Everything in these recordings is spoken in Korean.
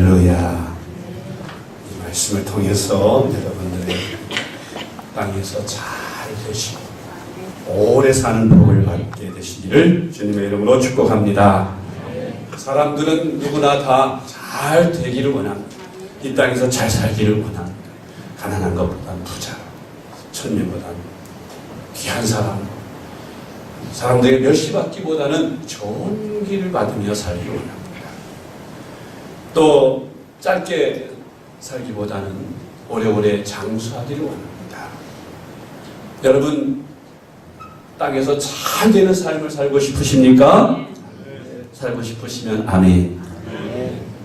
할렐루야. 이 말씀을 통해서 여러분들의 땅에서 잘 되시고 오래 사는 복을 받게 되시기를 주님의 이름으로 축복합니다. 사람들은 누구나 다 잘 되기를 원합니다. 이 땅에서 잘 살기를 원합니다. 가난한 것보다는 부자, 천민보다는 귀한 사람, 사람들에게 멸시받기보다는 좋은 길을 받으며 살기를 원합니다. 또 짧게 살기보다는 오래오래 장수하기를 원합니다. 여러분, 땅에서 잘 되는 삶을 살고 싶으십니까? 살고 싶으시면 아멘.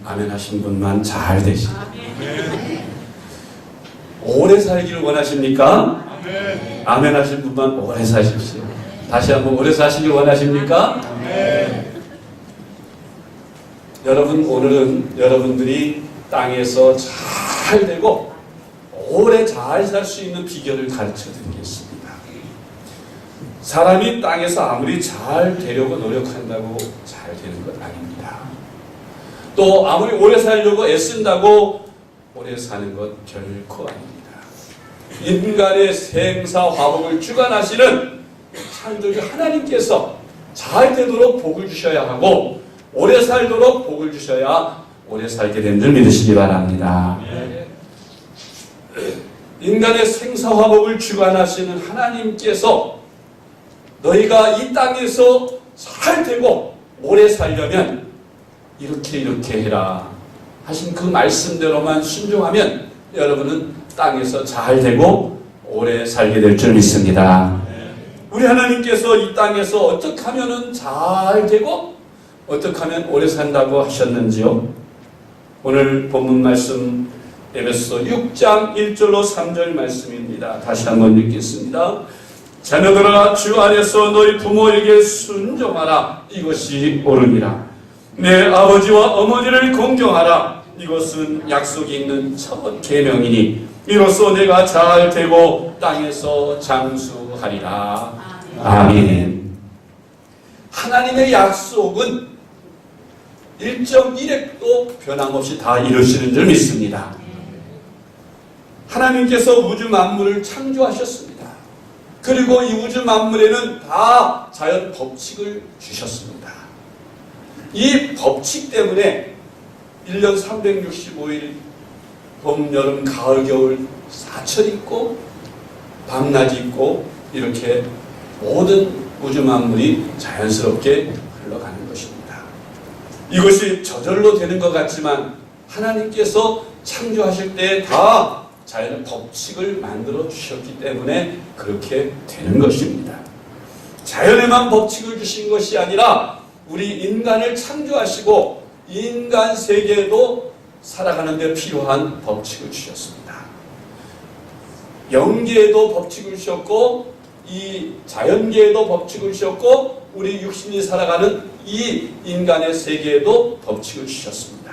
아멘 하신 분만 잘 되시고. 오래 살기를 원하십니까? 아멘 하신 분만 오래 사십시오. 다시 한번 오래 사시길 원하십니까? 여러분, 오늘은 여러분들이 땅에서 잘 되고 오래 잘 살 수 있는 비결을 가르쳐 드리겠습니다. 사람이 땅에서 아무리 잘 되려고 노력한다고 잘 되는 것 아닙니다. 또 아무리 오래 살려고 애쓴다고 오래 사는 것 결코 아닙니다. 인간의 생사화복을 주관하시는 창조주 하나님께서 잘 되도록 복을 주셔야 하고 오래 살도록 복을 주셔야 오래 살게 된 줄 믿으시기 바랍니다. 인간의 생사화복을 주관하시는 하나님께서 너희가 이 땅에서 잘 되고 오래 살려면 이렇게 해라 하신 그 말씀대로만 순종하면 여러분은 땅에서 잘 되고 오래 살게 될 줄 믿습니다. 우리 하나님께서 이 땅에서 어떻게 하면 잘 되고 어떻게 하면 오래 산다고 하셨는지요? 오늘 본문 말씀 에베소 6장 1절로 3절 말씀입니다. 다시 한번 읽겠습니다. 자녀들아, 주 안에서 너희 부모에게 순종하라. 이것이 옳으니라. 내 아버지와 어머니를 공경하라. 이것은 약속이 있는 첫 계명이니 이로써 내가 잘 되고 땅에서 장수하리라. 아멘. 하나님의 약속은 1.1획도 변함없이 다 이루시는 줄 믿습니다. 하나님께서 우주 만물을 창조하셨습니다. 그리고 이 우주 만물에는 다 자연 법칙을 주셨습니다. 이 법칙 때문에 1년 365일 봄, 여름, 가을, 겨울 사철이 있고 밤낮이 있고 이렇게 모든 우주 만물이 자연스럽게 흘러가는 것입니다. 이것이 저절로 되는 것 같지만 하나님께서 창조하실 때 다 자연의 법칙을 만들어 주셨기 때문에 그렇게 되는 것입니다. 자연에만 법칙을 주신 것이 아니라 우리 인간을 창조하시고 인간 세계에도 살아가는 데 필요한 법칙을 주셨습니다. 영계에도 법칙을 주셨고 이 자연계에도 법칙을 주셨고 우리 육신이 살아가는 이 인간의 세계에도 법칙을 주셨습니다.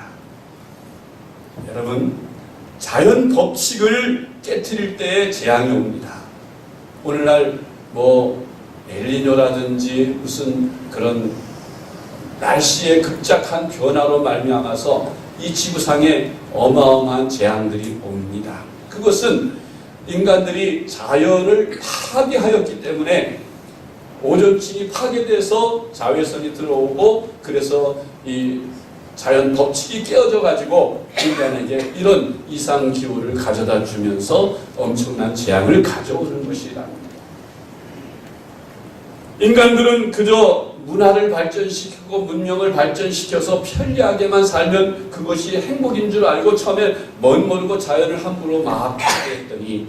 여러분, 자연 법칙을 깨트릴 때에 재앙이 옵니다. 오늘날 엘니뇨라든지 무슨 그런 날씨의 급작한 변화로 말미암아서 이 지구상에 어마어마한 재앙들이 옵니다. 그것은 인간들이 자연을 파괴하였기 때문에 오존층이 파괴돼서 자외선이 들어오고 그래서 이 자연 법칙이 깨어져 가지고 인간에게 이런 이상기후를 가져다 주면서 엄청난 재앙을 가져오는 것이랍니다. 인간들은 그저 문화를 발전시키고 문명을 발전시켜서 편리하게만 살면 그것이 행복인 줄 알고 처음에 멋모르고 자연을 함부로 막 파괴했더니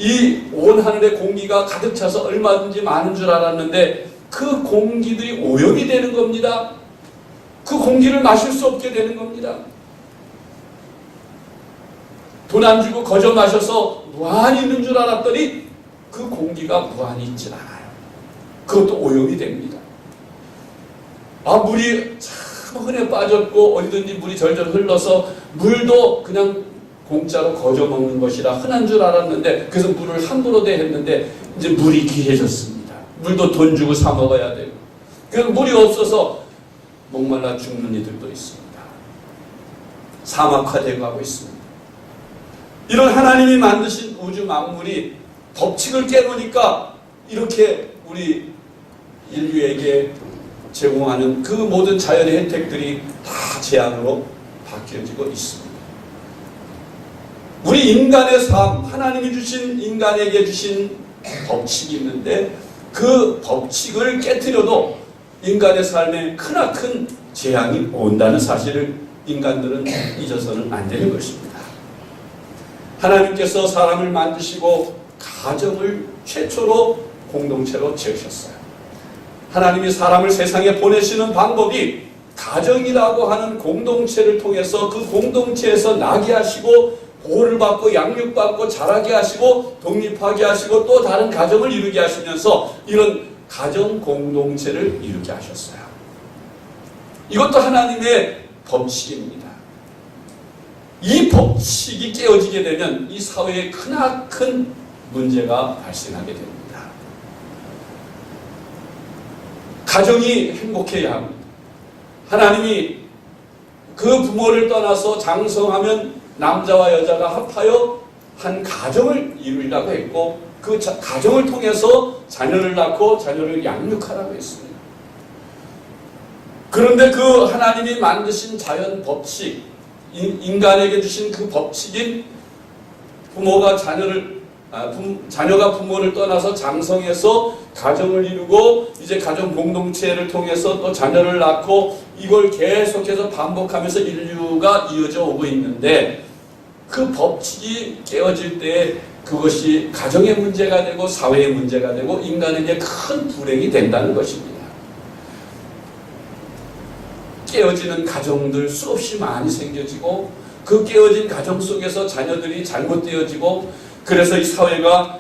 이 온 하늘의 공기가 가득 차서 얼마든지 많은 줄 알았는데 그 공기들이 오염이 되는 겁니다. 그 공기를 마실 수 없게 되는 겁니다. 돈 안 주고 거저 마셔서 무한히 있는 줄 알았더니 그 공기가 무한히 있질 않아요. 그것도 오염이 됩니다. 물이 참 흔해 빠졌고 어디든지 물이 절절 흘러서 물도 그냥 공짜로 거저 먹는 것이라 흔한 줄 알았는데 그래서 물을 함부로 대했는데 이제 물이 귀해졌습니다. 물도 돈 주고 사 먹어야 되고 그래서 물이 없어서 목말라 죽는 이들도 있습니다. 사막화되고 하고 있습니다. 이런 하나님이 만드신 우주 만물이 법칙을 깨놓으니까 이렇게 우리 인류에게 제공하는 그 모든 자연의 혜택들이 다 재앙으로 바뀌어지고 있습니다. 우리 인간의 삶, 하나님이 주신 인간에게 주신 법칙이 있는데 그 법칙을 깨트려도 인간의 삶에 크나큰 재앙이 온다는 사실을 인간들은 잊어서는 안 되는 것입니다. 하나님께서 사람을 만드시고 가정을 최초로 공동체로 지으셨어요. 하나님이 사람을 세상에 보내시는 방법이 가정이라고 하는 공동체를 통해서 그 공동체에서 나게 하시고 보호를 받고 양육받고 자라게 하시고 독립하게 하시고 또 다른 가정을 이루게 하시면서 이런 가정 공동체를 이루게 하셨어요. 이것도 하나님의 법칙입니다. 이 법칙이 깨어지게 되면 이 사회에 크나큰 문제가 발생하게 됩니다. 가정이 행복해야 합니다. 하나님이 그 부모를 떠나서 장성하면 남자와 여자가 합하여 한 가정을 이루려고 했고 그 가정을 통해서 자녀를 낳고 자녀를 양육하라고 했습니다. 그런데 그 하나님이 만드신 자연 법칙, 인간에게 주신 그 법칙인 부모가 자녀가 부모를 떠나서 장성해서 가정을 이루고 이제 가정 공동체를 통해서 또 자녀를 낳고 이걸 계속해서 반복하면서 인류가 이어져 오고 있는데 그 법칙이 깨어질 때 그것이 가정의 문제가 되고 사회의 문제가 되고 인간에게 큰 불행이 된다는 것입니다. 깨어지는 가정들 수없이 많이 생겨지고 그 깨어진 가정 속에서 자녀들이 잘못되어지고 그래서 이 사회가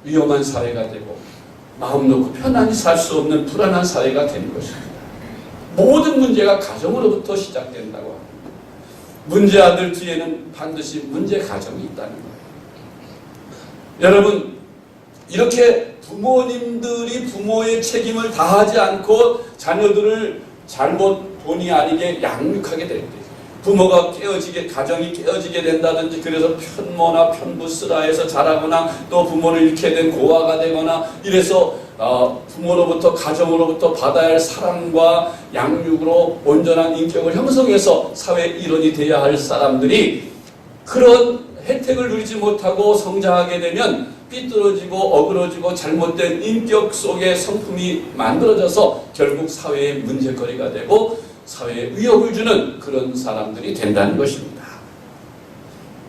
위험한 사회가 되고 마음 놓고 편안히 살 수 없는 불안한 사회가 되는 것입니다. 모든 문제가 가정으로부터 시작된다고 합니다. 문제 아들 뒤에는 반드시 문제 가정이 있다는 거예요. 여러분, 이렇게 부모님들이 부모의 책임을 다하지 않고 자녀들을 잘못 본의 아니게 양육하게 될 때, 부모가 가정이 깨어지게 된다든지, 그래서 편모나 편부스라해서 자라거나, 또 부모를 잃게 된 고아가 되거나, 이래서 부모로부터, 가정으로부터 받아야 할 사랑과 양육으로 온전한 인격을 형성해서 사회 일원이 되어야 할 사람들이 그런 혜택을 누리지 못하고 성장하게 되면 삐뚤어지고 어그러지고 잘못된 인격 속에 성품이 만들어져서 결국 사회의 문제거리가 되고 사회에 위협을 주는 그런 사람들이 된다는 것입니다.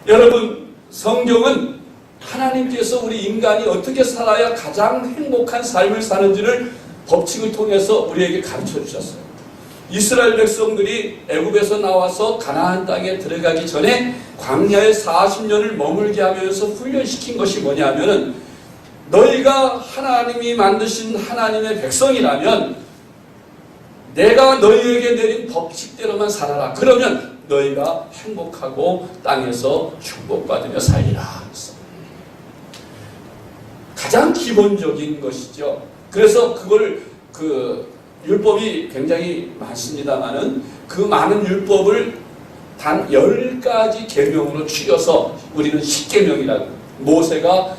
여러분, 성경은 하나님께서 우리 인간이 어떻게 살아야 가장 행복한 삶을 사는지를 법칙을 통해서 우리에게 가르쳐 주셨어요. 이스라엘 백성들이 애굽에서 나와서 가나안 땅에 들어가기 전에 광야에 40년을 머물게 하면서 훈련시킨 것이 뭐냐면은, 너희가 하나님이 만드신 하나님의 백성이라면 내가 너희에게 내린 법칙대로만 살아라. 그러면 너희가 행복하고 땅에서 축복받으며 살리라. 가장 기본적인 것이죠. 그래서 율법이 굉장히 많습니다만은 그 많은 율법을 단 10가지 계명으로 추려서 우리는 10계명이라고, 모세가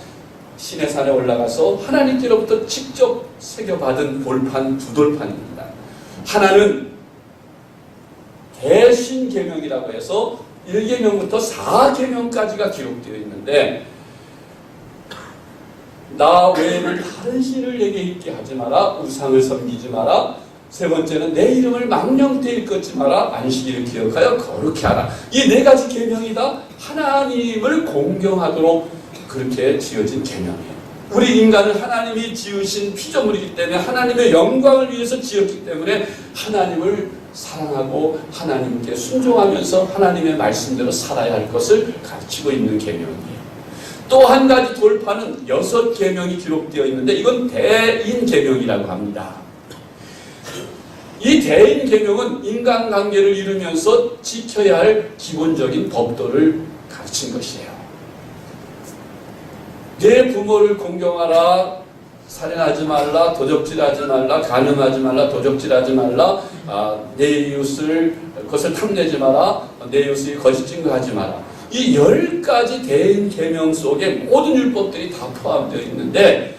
시내산에 올라가서 하나님께로부터 직접 새겨받은 돌판 2돌판입니다. 하나는 대신계명이라고 해서 1계명부터 4계명까지가 기록되어 있는데, 나 외에는 다른 신을 내게 있게 하지 마라, 우상을 섬기지 마라, 세 번째는 내 이름을 망령되이 일컫지 마라, 안식일을 기억하여 거룩히 하라. 이 4가지 계명이 다 하나님을 공경하도록 그렇게 지어진 계명이에요. 우리 인간은 하나님이 지으신 피조물이기 때문에, 하나님의 영광을 위해서 지었기 때문에 하나님을 사랑하고 하나님께 순종하면서 하나님의 말씀대로 살아야 할 것을 가르치고 있는 계명이에요. 또 한 가지 돌파는 6계명이 기록되어 있는데, 이건 대인계명이라고 합니다. 이 대인계명은 인간관계를 이루면서 지켜야 할 기본적인 법도를 가르친 것이에요. 내 부모를 공경하라, 살인하지 말라, 도적질하지 말라, 간음하지 말라, 도적질하지 말라, 내 이웃을 그것을 탐내지 마라, 내 이웃이 거짓 증거하지 마라. 이 10가지 대인 계명 속에 모든 율법들이 다 포함되어 있는데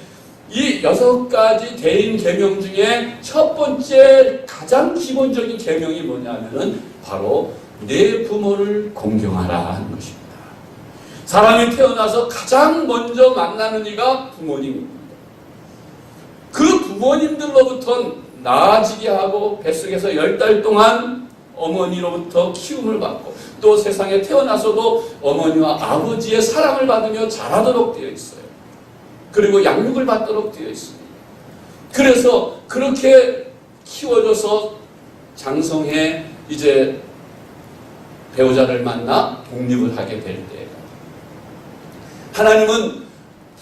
이 6가지 대인 계명 중에 첫 번째 가장 기본적인 계명이 뭐냐면은 바로 내 부모를 공경하라 하는 것입니다. 사람이 태어나서 가장 먼저 만나는 이가 부모님입니다. 그 부모님들로부터 나아지게 하고 뱃속에서 10달 동안 어머니로부터 키움을 받고 또 세상에 태어나서도 어머니와 아버지의 사랑을 받으며 자라도록 되어 있어요. 그리고 양육을 받도록 되어 있습니다. 그래서 그렇게 키워줘서 장성해 이제 배우자를 만나 독립을 하게 될 때 하나님은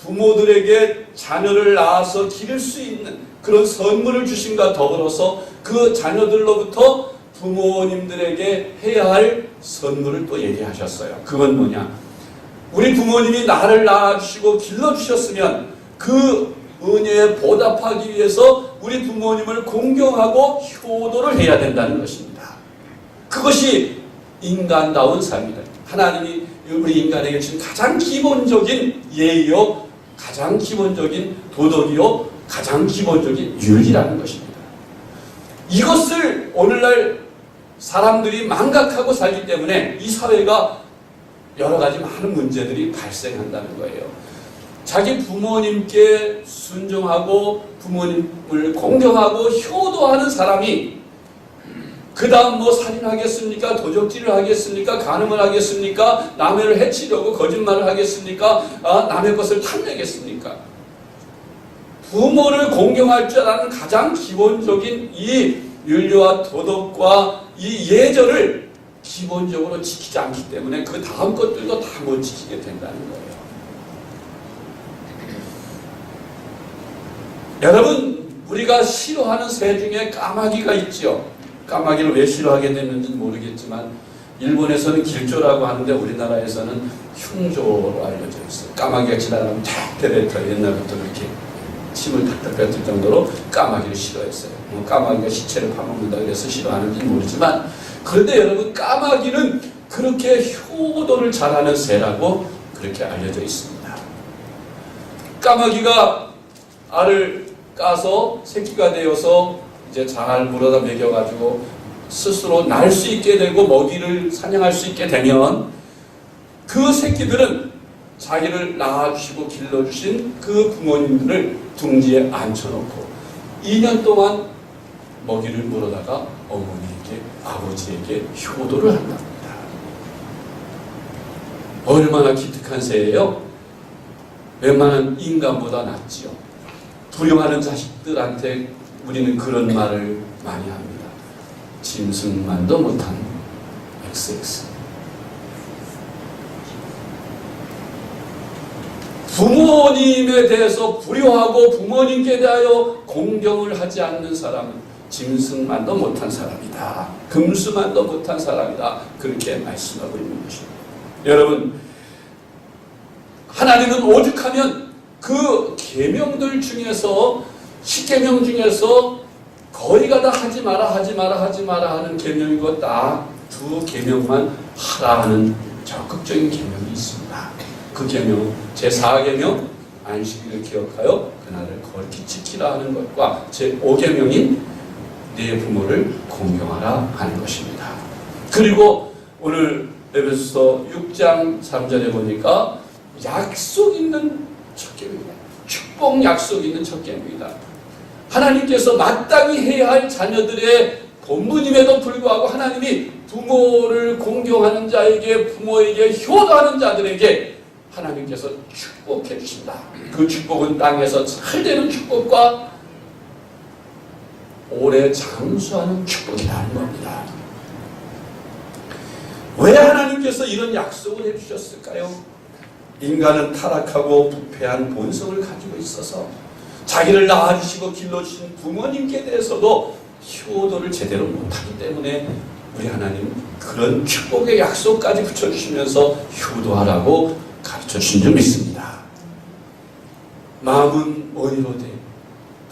부모들에게 자녀를 낳아서 기를 수 있는 그런 선물을 주심과 더불어서 그 자녀들로부터 부모님들에게 해야 할 선물을 또 얘기하셨어요. 그건 뭐냐? 우리 부모님이 나를 낳아주시고 길러주셨으면 그 은혜에 보답하기 위해서 우리 부모님을 공경하고 효도를 해야 된다는 것입니다. 그것이 인간다운 삶이다. 하나님이 우리 인간에게 주신 가장 기본적인 예의요, 가장 기본적인 도덕이요, 가장 기본적인 윤리라는 것입니다. 이것을 오늘날 사람들이 망각하고 살기 때문에 이 사회가 여러 가지 많은 문제들이 발생한다는 거예요. 자기 부모님께 순종하고 부모님을 공경하고 효도하는 사람이 그 다음 뭐 살인하겠습니까? 도적질을 하겠습니까? 간음을 하겠습니까? 남을 해치려고 거짓말을 하겠습니까? 남의 것을 탐내겠습니까? 부모를 공경할 줄 아는 가장 기본적인 이 윤리와 도덕과 이 예절을 기본적으로 지키지 않기 때문에 그 다음 것들도 다 못 지키게 된다는 거예요. 여러분, 우리가 싫어하는 새 중에 까마귀가 있죠. 까마귀를 왜 싫어하게 됐는지는 모르겠지만 일본에서는 길조라고 하는데 우리나라에서는 흉조로 알려져 있어요. 까마귀가 지나가면 탁대뱉어 옛날부터 그렇게 침을 탁탁 뱉을 정도로 까마귀를 싫어했어요. 까마귀가 시체를 파먹는다 그래서 싫어하는지는 모르지만 그런데 여러분 까마귀는 그렇게 효도를 잘하는 새라고 그렇게 알려져 있습니다. 까마귀가 알을 까서 새끼가 되어서 이제 잘 물어다 먹여가지고 스스로 날 수 있게 되고 먹이를 사냥할 수 있게 되면 그 새끼들은 자기를 낳아주시고 길러주신 그 부모님들을 둥지에 앉혀놓고 2년 동안 먹이를 물어다가 어머니에게 아버지에게 효도를 한답니다. 얼마나 기특한 새예요? 웬만한 인간보다 낫지요. 불효하는 자식들한테 우리는 그런 말을 많이 합니다. 짐승만도 못한 XX. 부모님에 대해서 불효하고 부모님께 대하여 공경을 하지 않는 사람은 짐승만도 못한 사람이다. 금수만도 못한 사람이다. 그렇게 말씀하고 있는 것입니다. 여러분, 하나님은 오죽하면 그 계명들 중에서 10계명 중에서 거의가 다 하지 마라 하지 마라 하지 마라 하는 계명이고 딱 2계명만 하라 하는 적극적인 계명이 있습니다. 그 계명 제4계명 안식일을 기억하여 그날을 거룩히 지키라 하는 것과 제5계명인 네 부모를 공경하라 하는 것입니다. 그리고 오늘 에베소서 6장 3절에 보니까 약속 있는 첫 계명이다. 축복 약속 있는 첫 계명이다. 하나님께서 마땅히 해야 할 자녀들의 본분임에도 불구하고 하나님이 부모를 공경하는 자에게 부모에게 효도하는 자들에게 하나님께서 축복해 주신다. 그 축복은 땅에서 잘 되는 축복과 오래 장수하는 축복이라는 겁니다. 왜 하나님께서 이런 약속을 해주셨을까요? 인간은 타락하고 부패한 본성을 가지고 있어서 자기를 낳아주시고 길러주신 부모님께 대해서도 효도를 제대로 못하기 때문에 우리 하나님 그런 축복의 약속까지 붙여주시면서 효도하라고 가르쳐주신 줄 믿습니다. 마음은 어디로 돼?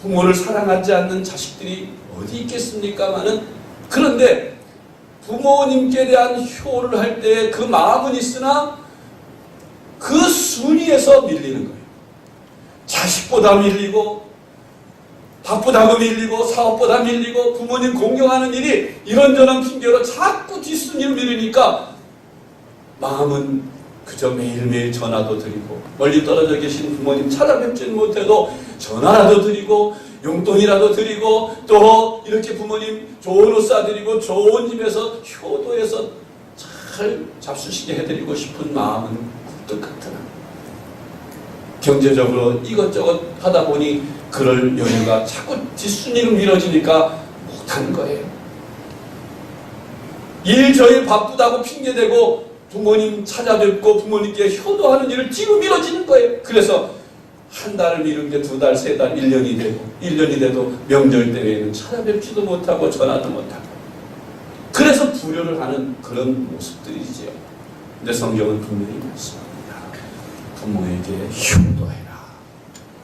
부모를 사랑하지 않는 자식들이 어디 있겠습니까마는, 그런데 부모님께 대한 효를 할 때 그 마음은 있으나 그 순위에서 밀리는 거예요. 자식보다 밀리고, 바쁘다고 밀리고, 사업보다 밀리고, 부모님 공경하는 일이 이런저런 핑계로 자꾸 뒷순위로 밀리니까 마음은 그저 매일매일 전화도 드리고, 멀리 떨어져 계신 부모님 찾아뵙지는 못해도 전화라도 드리고, 용돈이라도 드리고, 또 이렇게 부모님 좋은 옷 사드리고, 좋은 집에서 효도해서 잘 잡수시게 해드리고 싶은 마음은 굴뚝 같으나 경제적으로 이것저것 하다 보니 그럴 여유가 자꾸 뒷순위로 미뤄지니까 못하는 거예요. 일저일 바쁘다고 핑계대고 부모님 찾아뵙고 부모님께 효도하는 일을 뒤로 미뤄지는 거예요. 그래서 한 달을 미룬 게 두 달, 세 달, 1년이 되고, 1년이 돼도 명절 때에는 찾아뵙지도 못하고 전화도 못하고, 그래서 불효를 하는 그런 모습들이지요. 근데 성경은 분명히 말씀합니다. 부모에게 효도해라.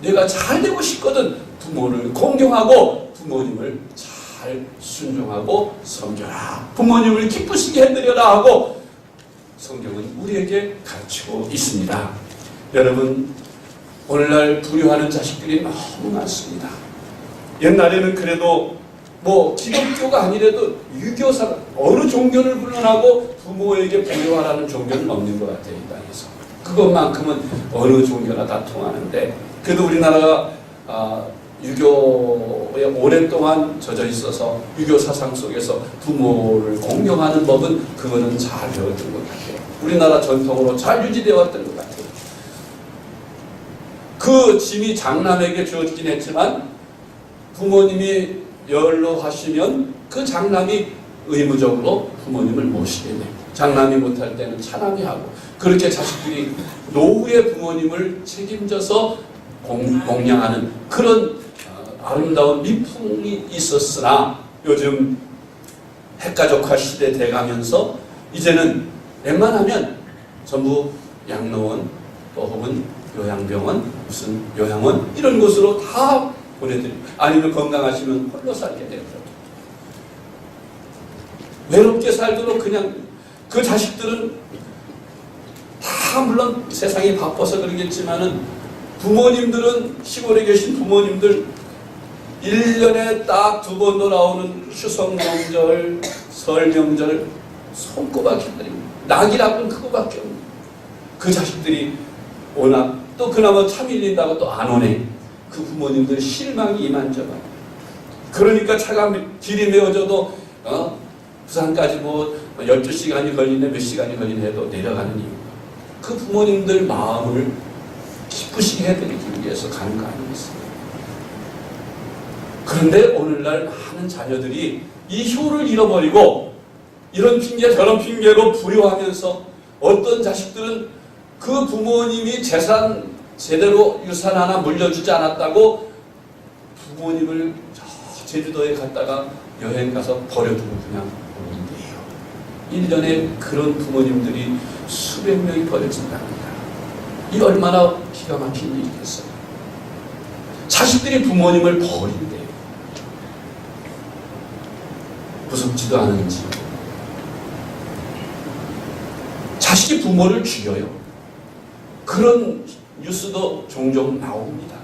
내가 잘 되고 싶거든 부모를 공경하고 부모님을 잘 순종하고 섬겨라. 부모님을 기쁘시게 해드려라 하고 성경은 우리에게 가르치고 있습니다. 여러분, 오늘날 불효하는 자식들이 너무 많습니다. 옛날에는 그래도 기독교가 아니라도 유교사, 어느 종교를 불론하고 부모에게 불효하라는 종교는 없는 것 같아요, 이 땅에서. 그것만큼은 어느 종교나 다 통하는데, 그래도 우리나라가 유교에 오랫동안 젖어 있어서 유교 사상 속에서 부모를 공경하는 법은 그거는 잘 배웠던 것 같아요. 우리나라 전통으로 잘 유지되어 왔던 것 같아요. 그 짐이 장남에게 주어지긴 했지만 부모님이 연로하시면 그 장남이 의무적으로 부모님을 모시게 돼요. 장남이 못할 때는 차남이 하고, 그렇게 자식들이 노후의 부모님을 책임져서 공양하는 그런 아름다운 미풍이 있었으나, 요즘 핵가족화 시대 돼가면서 이제는 웬만하면 전부 양로원 또 혹은 요양병원, 무슨 요양원 이런 곳으로 다 보내드리고, 아니면 건강하시면 홀로 살게 되죠. 외롭게 살도록 그냥, 그 자식들은 다 물론 세상이 바빠서 그러겠지만은, 부모님들은, 시골에 계신 부모님들 1년에 딱 2번 돌아오는 추석 명절, 설 명절 손꼽아 기다립니다. 낙이라고는 그거밖에 없는, 그 자식들이 워낙 또 그나마 차 밀린다고 또 안 오네. 그 부모님들 실망이 이만저만. 그러니까 차가 길이 메워져도 부산까지 12시간이 걸리네, 몇 시간이 걸리네 해도 내려가는 이유. 그 부모님들 마음을 기쁘시게 해드리기 위해서 가는 거 아니겠어요? 그런데 오늘날 많은 자녀들이 이 효를 잃어버리고 이런 핑계 저런 핑계로 불효하면서, 어떤 자식들은 그 부모님이 재산 제대로 유산 하나 물려주지 않았다고 부모님을 저 제주도에 갔다가 여행 가서 버려두고 그냥 오는데요. 1년에 그런 부모님들이 수백 명이 버려진답니다. 이 얼마나 기가 막힌 일이겠어요. 자식들이 부모님을 버린대요. 무섭지도 않은지. 자식이 부모를 죽여요. 그런 뉴스도 종종 나옵니다.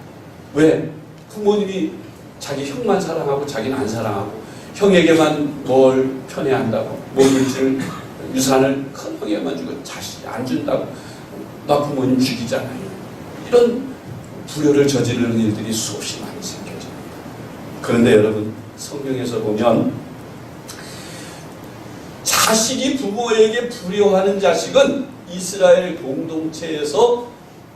왜? 부모님이 자기 형만 사랑하고 자기는 안 사랑하고, 형에게만 뭘 편애한다고, 물질 유산을 큰 형에게만 주고 자식이 안 준다고 나 부모님 죽이잖아요. 이런 불효를 저지르는 일들이 수없이 많이 생겨져. 그런데 여러분, 성경에서 보면 자식이 부모에게 불효하는 자식은 이스라엘 공동체에서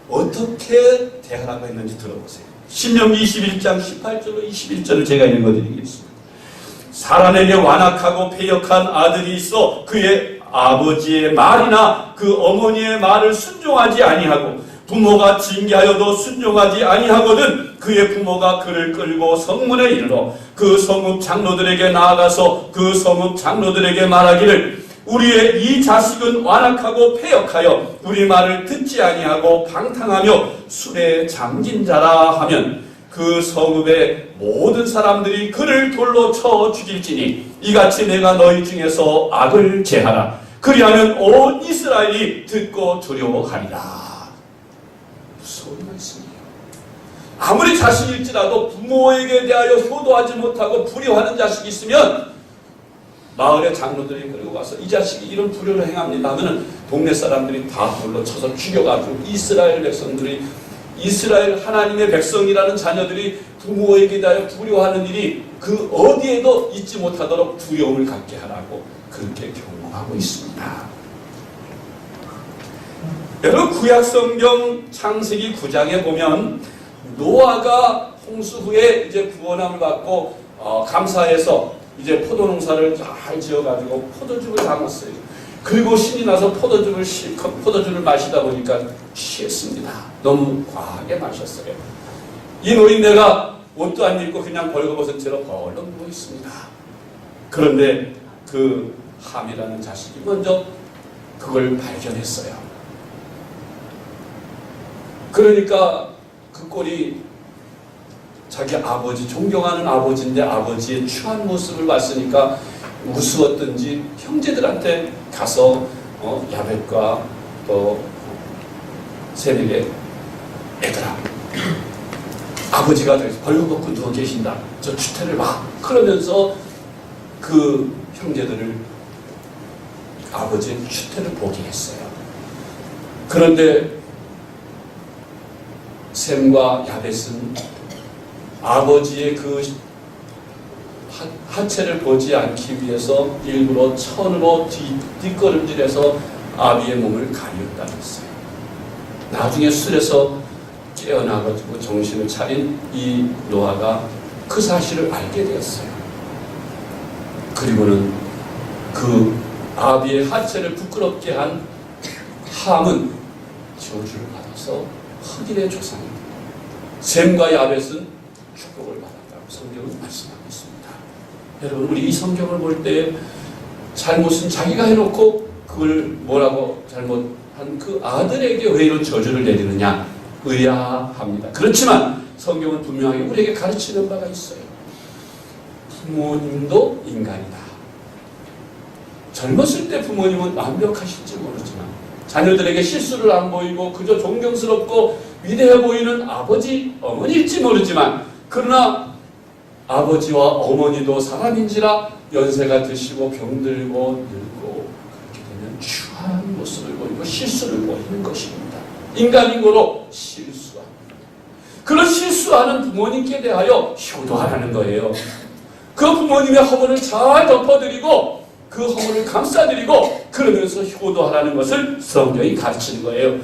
어떻게 대하라고 했는지 들어보세요. 신명기 21장 18절로 21절을 제가 읽어드리겠습니다. 사람에게 완악하고 패역한 아들이 있어 그의 아버지의 말이나 그 어머니의 말을 순종하지 아니하고, 부모가 징계하여도 순종하지 아니하거든 그의 부모가 그를 끌고 성문에 이르러 그 성읍 장로들에게 나아가서 그 성읍 장로들에게 말하기를, 우리의 이 자식은 완악하고 패역하여 우리 말을 듣지 아니하고 방탕하며 술에 잠긴 자라 하면, 그 성읍의 모든 사람들이 그를 돌로 쳐 죽일지니 이같이 내가 너희 중에서 악을 제하라. 그리하면 온 이스라엘이 듣고 두려워하리라. 무서운 말씀이에요. 아무리 자식일지라도 부모에게 대하여 효도하지 못하고 불효하는 자식이 있으면 마을의 장로들이 끌고 가서 이 자식이 이런 불효를 행합니다 하면 동네 사람들이 다 돌로 쳐서 죽여가지고 이스라엘 백성들이, 이스라엘 하나님의 백성이라는 자녀들이 부모에게 대하여 불효하는 일이 그 어디에도 있지 못하도록 두려움을 갖게 하라고 그렇게 경고하고 있습니다. 여러분, 구약성경 창세기 9장에 보면 노아가 홍수 후에 이제 구원함을 받고 감사해서 이제 포도농사를 잘 지어가지고 포도즙을 담았어요. 그리고 신이 나서 포도즙을 실컷 포도즙을 마시다 보니까 취했습니다. 너무 과하게 마셨어요. 이 노인네가 옷도 안 입고 그냥 벌거벗은 채로 벌렁 누워 있습니다. 그런데 그 함이라는 자식이 먼저 그걸 발견했어요. 그러니까 그 꼴이 자기 아버지, 존경하는 아버지인데 아버지의 추한 모습을 봤으니까 우스웠던지 형제들한테 가서 야벳과 또 셈에게 애들아, 아버지가 벌거벗고 누워 계신다. 저 추태를 봐. 그러면서 그 형제들을 아버지의 추태를 보게 했어요. 그런데 셈과 야벳은 아버지의 그 하체를 보지 않기 위해서 일부러 천으로 뒷걸음질해서 아비의 몸을 가리었다고 했어요. 나중에 술에서 깨어나가지고 정신을 차린 이 노아가 그 사실을 알게 되었어요. 그리고는 그 아비의 하체를 부끄럽게 한 함은 저주를 받아서 흑인의 조상입니다. 셈과 야벳은 축복을 받았다고 성경은 말씀하고 있습니다. 여러분, 우리 이 성경을 볼 때 잘못은 자기가 해놓고 그걸 뭐라고 잘못한 그 아들에게 왜 이런 저주를 내리느냐 의아합니다. 그렇지만 성경은 분명하게 우리에게 가르치는 바가 있어요. 부모님도 인간이다. 젊었을 때 부모님은 완벽하실지 모르지만 자녀들에게 실수를 안 보이고 그저 존경스럽고 위대해 보이는 아버지, 어머니일지 모르지만 그러나 아버지와 어머니도 사람인지라 연세가 드시고 병들고 늙고 그렇게 되면 추한 모습을 보이고 실수를 보이는 것입니다. 인간인 거로 실수합니다. 그런 실수하는 부모님께 대하여 효도하라는 거예요. 그 부모님의 허물을 잘 덮어드리고 그 허물을 감싸드리고 그러면서 효도하라는 것을 성경이 가르치는 거예요.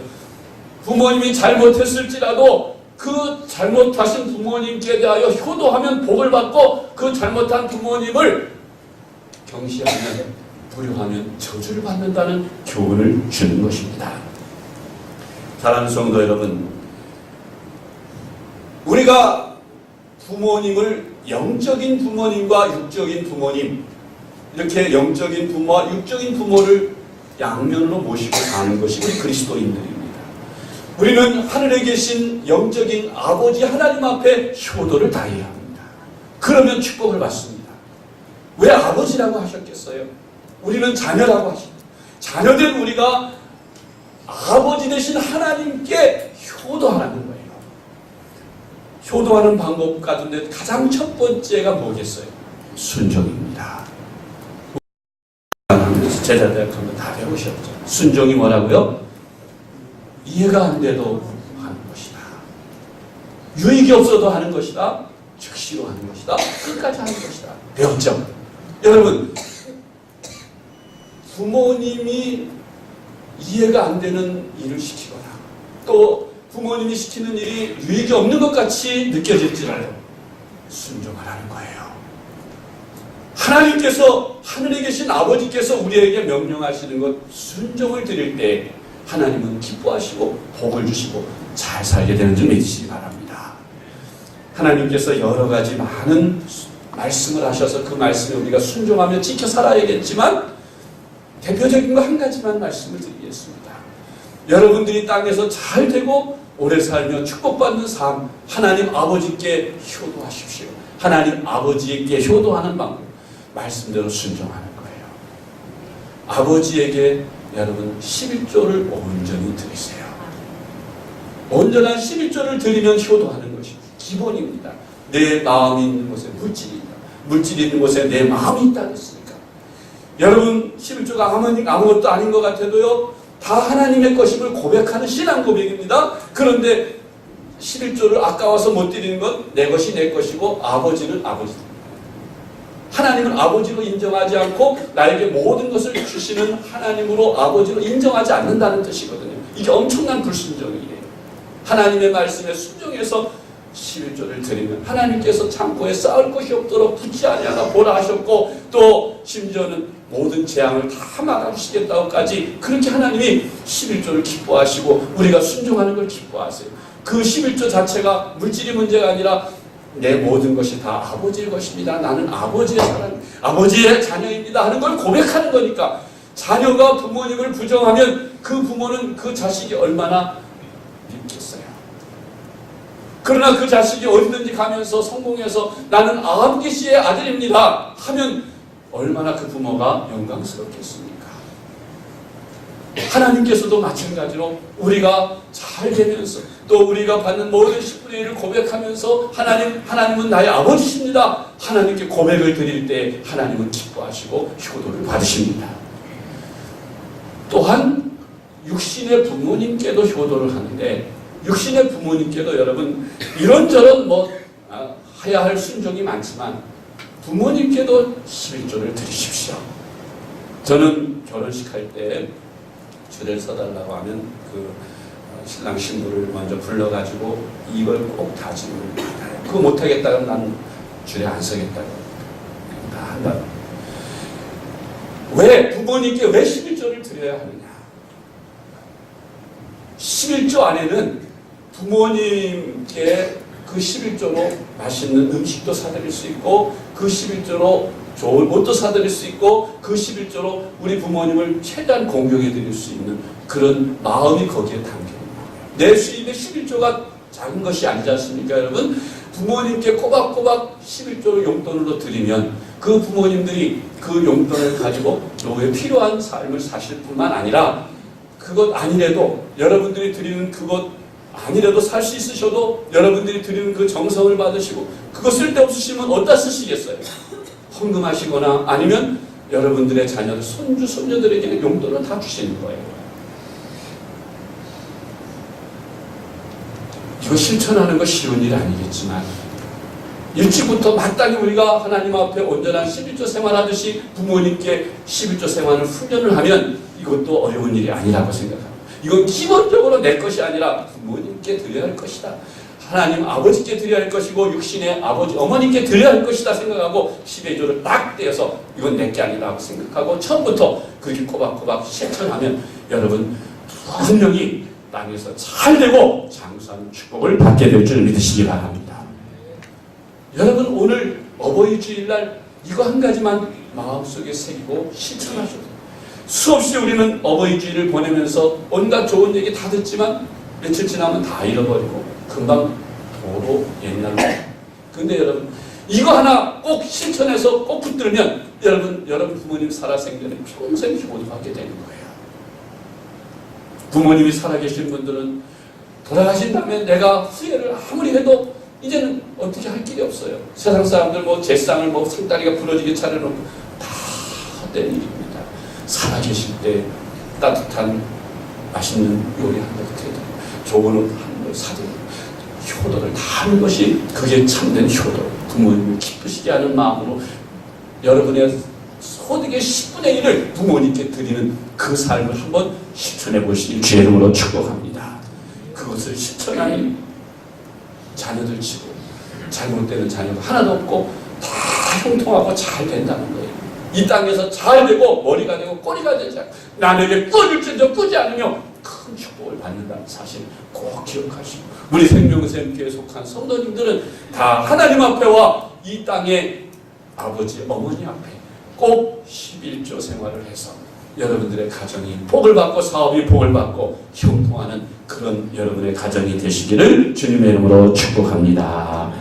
부모님이 잘못했을지라도 그 잘못하신 부모님께 대하여 효도하면 복을 받고 그 잘못한 부모님을 경시하면 불효하면 저주를 받는다는 교훈을 주는 것입니다. 사랑하는 성도 여러분, 우리가 부모님을 영적인 부모님과 육적인 부모님, 이렇게 영적인 부모와 육적인 부모를 양면으로 모시고 사는 것이 우리 그리스도인들입니다. 우리는 하늘에 계신 영적인 아버지 하나님 앞에 효도를 다해야 합니다. 그러면 축복을 받습니다. 왜 아버지라고 하셨겠어요? 우리는 자녀라고 하십니다. 자녀된 우리가 아버지 되신 하나님께 효도하라는 거예요. 효도하는 방법 가운데 가장 첫 번째가 뭐겠어요? 순종입니다. 제자들 한번 다 배우셨죠. 순종이 뭐라고요? 이해가 안 돼도 하는 것이다. 유익이 없어도 하는 것이다. 즉시로 하는 것이다. 끝까지 하는 것이다. 배웠죠? 여러분, 부모님이 이해가 안 되는 일을 시키거나 또 부모님이 시키는 일이 유익이 없는 것 같이 느껴질지라도 순종하라는 거예요. 하나님께서, 하늘에 계신 아버지께서 우리에게 명령하시는 것 순종을 드릴 때 하나님은 기뻐하시고 복을 주시고 잘 살게 되는 줄 믿으시기 바랍니다. 하나님께서 여러 가지 많은 말씀을 하셔서 그 말씀에 우리가 순종하며 지켜 살아야겠지만 대표적인 거 한 가지만 말씀을 드리겠습니다. 여러분들이 땅에서 잘 되고 오래 살며 축복받는 삶, 하나님 아버지께 효도하십시오. 하나님 아버지에게 효도하는 방법, 말씀대로 순종하는 거예요. 아버지에게 여러분 11조를 온전히 드리세요. 온전한 11조를 드리면 효도하는 것이 기본입니다. 내 마음이 있는 곳에 물질이 있다. 물질이 있는 곳에 내 마음이 있다 그랬으니까. 여러분 11조가 아무것도 아닌 것 같아도요, 다 하나님의 것임을 고백하는 신앙 고백입니다. 그런데 11조를 아까워서 못 드리는 건 내 것이 내 것이고 아버지는 아버지입니다. 하나님은 아버지로 인정하지 않고 나에게 모든 것을 주시는 하나님으로 아버지로 인정하지 않는다는 뜻이거든요. 이게 엄청난 불순종이에요. 하나님의 말씀에 순종해서 11조를 드리면 하나님께서 창고에 쌓을 것이 없도록 붙지 아니하나 보라 하셨고, 또 심지어는 모든 재앙을 다 막아주시겠다고까지 그렇게 하나님이 11조를 기뻐하시고 우리가 순종하는 걸 기뻐하세요. 그 11조 자체가 물질이 문제가 아니라 내 모든 것이 다 아버지의 것입니다. 나는 아버지의 사람, 아버지의 자녀입니다 하는 걸 고백하는 거니까. 자녀가 부모님을 부정하면 그 부모는 그 자식이 얼마나 믿겠어요. 그러나 그 자식이 어디든지 가면서 성공해서 나는 아버지의 아들입니다 하면 얼마나 그 부모가 영광스럽겠습니까? 하나님께서도 마찬가지로 우리가 잘 되면서 또 우리가 받는 모든 10분의 1을 고백하면서 하나님은 나의 아버지십니다. 하나님께 고백을 드릴 때 하나님은 기뻐하시고 효도를 받으십니다. 또한 육신의 부모님께도 효도를 하는데, 육신의 부모님께도 여러분 이런저런 해야 할 순종이 많지만 부모님께도 11조를 드리십시오. 저는 결혼식 할 때 주례를 써달라고 하면 그 신랑 신부를 먼저 불러가지고 이걸 꼭 다 질문을 받아요. 그거 못하겠다면 난 주례 안 서겠다고 다 한다고. 왜 부모님께 왜 11조를 드려야 하느냐? 11조 안에는 부모님께 그 11조로 맛있는 음식도 사드릴 수 있고, 그 11조로 좋은 옷도 사드릴 수 있고, 그 11조로 우리 부모님을 최대한 공경해 드릴 수 있는 그런 마음이 거기에 담겨 있는 거예요. 내 수입의 11조가 작은 것이 아니지 않습니까, 여러분? 부모님께 꼬박꼬박 11조를 용돈으로 드리면 그 부모님들이 그 용돈을 가지고 노후에 필요한 삶을 사실 뿐만 아니라, 그것 아니래도 여러분들이 드리는 그것 아니라도 살 수 있으셔도 여러분들이 드리는 그 정성을 받으시고 그거 쓸데없으시면 어디다 쓰시겠어요? 헌금하시거나 아니면 여러분들의 자녀들, 손주, 손녀들에게 용돈을 다 주시는 거예요. 이거 실천하는 거 쉬운 일 아니겠지만 일찍부터 마땅히 우리가 하나님 앞에 온전한 11조 생활하듯이 부모님께 11조 생활을 훈련을 하면 이것도 어려운 일이 아니라고 생각합니다. 이건 기본적으로 내 것이 아니라 부모님께 드려야 할 것이다. 하나님 아버지께 드려야 할 것이고 육신의 아버지 어머니께 드려야 할 것이다 생각하고 11조를 딱 떼어서 이건 내 게 아니라고 생각하고 처음부터 그렇게 꼬박꼬박 실천하면 여러분 분명히 땅에서 잘 되고 장수하는 축복을 받게 될 줄 믿으시기 바랍니다. 여러분 오늘 어버이 주일날 이거 한 가지만 마음속에 새기고 실천하셔도 돼요. 수없이 우리는 어버이 주일을 보내면서 온갖 좋은 얘기 다 듣지만 며칠 지나면 다 잃어버리고 금방 도로 옛날로. 근데 여러분 이거 하나 꼭 실천해서 꼭 붙들면 여러분 부모님 살아생전에 평생 효도받게 되는 거예요. 부모님이 살아계신 분들은 돌아가신 다음에 내가 후회를 아무리 해도 이제는 어떻게 할 길이 없어요. 세상 사람들 제상을 상다리가 부러지게 차려놓고 다 헛된 일입니다. 살아계실 때 따뜻한 맛있는 요리 한 번 드리고 좋은 옷 한 번 사드리고 효도를 다 하는 것이 그게 참된 효도. 부모님을 기쁘시게 하는 마음으로 여러분의 소득의 10분의 1을 부모님께 드리는 그 삶을 한번 실천해 보시길 주의 이름으로 축복합니다. 그것을 실천하니 자녀들 치고 잘못되는 자녀가 하나도 없고 다 형통하고 잘 된다는 거예요. 이 땅에서 잘 되고 머리가 되고 꼬리가 되지 않고 남에게 꾸질지도 꾸지 않으며 큰 축복을 받는다는 사실 꼭 기억하시고, 우리 생명샘교회에 속한 성도님들은 다 하나님 앞에와 이 땅의 아버지 어머니 앞에 꼭 11조 생활을 해서 여러분들의 가정이 복을 받고 사업이 복을 받고 형통하는 그런 여러분의 가정이 되시기를 주님의 이름으로 축복합니다.